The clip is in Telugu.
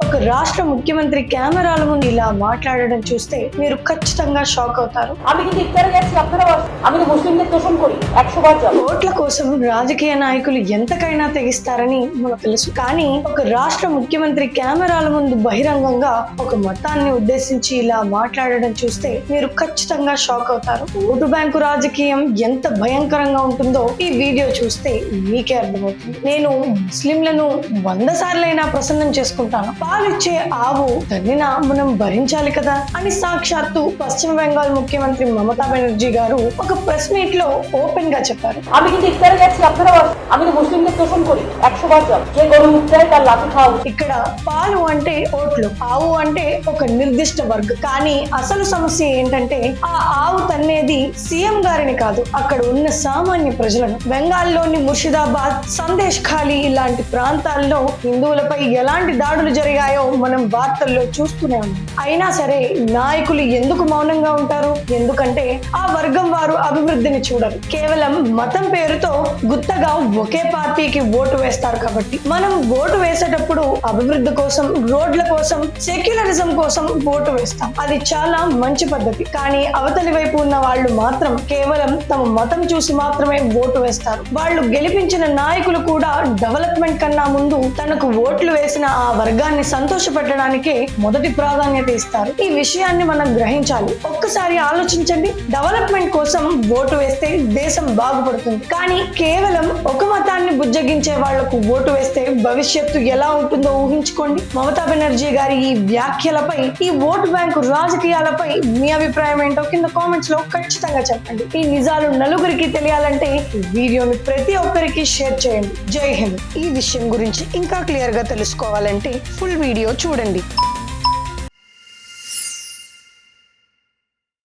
ఒక రాష్ట్ర ముఖ్యమంత్రి కెమెరాల ముందు ఇలా మాట్లాడడం చూస్తే మీరు ఖచ్చితంగా షాక్ అవుతారు. ఓట్ల కోసం రాజకీయ నాయకులు ఎంతకైనా తెగిస్తారని మనకు తెలుసు. కానీ ఒక రాష్ట్ర ముఖ్యమంత్రి కెమెరాల ముందు బహిరంగంగా ఒక మతాన్ని ఉద్దేశించి ఇలా మాట్లాడడం చూస్తే మీరు ఖచ్చితంగా షాక్ అవుతారు. ఓటు బ్యాంకు రాజకీయం ఎంత భయంకరంగా ఉంటుందో ఈ వీడియో చూస్తే మీకే అర్థమవుతుంది. నేను ముస్లింలను 100 సార్లైనా ప్రసన్నం చేసుకుంటాను. పాలిచ్చే ఆవు తన్నినా మనం భరించాలి కదా అని సాక్షాత్తు పశ్చిమ బెంగాల్ ముఖ్యమంత్రి మమతా బెనర్జీ గారు ఒక ప్రెస్ మీట్ లో ఓపెన్ గా చెప్పారు. ఇక్కడ పాలు అంటే ఓట్లు, ఆవు అంటే ఒక నిర్దిష్ట వర్గం. కానీ అసలు సమస్య ఏంటంటే ఆ ఆవు తన్నేది సీఎం గారిని కాదు, అక్కడ ఉన్న సామాన్య ప్రజలను. బెంగాల్లోని ముర్షిదాబాద్, సందేశ్ ఖాళీ ఇలాంటి ప్రాంతాల్లో హిందువులపై ఎలాంటి దాడులు జరిగాయో మనం వార్తల్లో చూస్తూనే ఉన్నాం. అయినా సరే నాయకులు ఎందుకు మౌనంగా ఉంటారు? ఎందుకంటే ఆ వర్గం వారు అభివృద్ధిని చూడరు. కేవలం మతం పేరుతో గుత్తగా ఒకే పార్టీకి ఓటు వేస్తారు. కాబట్టి మనం ఓటు వేసేటప్పుడు అభివృద్ధి కోసం, రోడ్ల కోసం, సెక్యులరిజం కోసం ఓటు వేస్తాం. అది చాలా మంచి పద్ధతి. కానీ అవతలి వైపు ఉన్న వాళ్ళు మాత్రం కేవలం తమ మతం చూసి మాత్రమే ఓటు వేస్తారు. వాళ్ళు గెలిపించిన నాయకులు కూడా డెవలప్మెంట్ కన్నా ముందు తనకు ఓట్లు వేసిన ఆ వర్గాన్ని సంతోషపెట్టడానికే మొదటి ప్రాధాన్యత ఇస్తారు. ఈ విషయాన్ని మనం గ్రహించాలి. ఒక్కసారి ఆలోచించండి. డెవలప్మెంట్ కోసం ఓటు వేస్తే దేశం బాగుపడుతుంది. కానీ కేవలం ఒక మతాన్ని బుజ్జగించే వాళ్లకు ఓటు వేస్తే భవిష్యత్తు ఎలా ఉంటుందో ఊహించుకోండి. మమతా బెనర్జీ గారి ఈ వ్యాఖ్యలపై, ఈ ఓటు బ్యాంకు రాజకీయాలపై మీ అభిప్రాయం ఏంటో కింద కామెంట్స్ లో ఖచ్చితంగా చెప్పండి. ఈ నిజాలు నలుగురికి తెలియాలంటే ఈ వీడియోని ప్రతి ఒక్కరికి షేర్ చేయండి. జై హింద్. ఈ విషయం గురించి ఇంకా క్లియర్ గా తెలుసుకోవాలంటే ఫుల్ వీడియో చూడండి.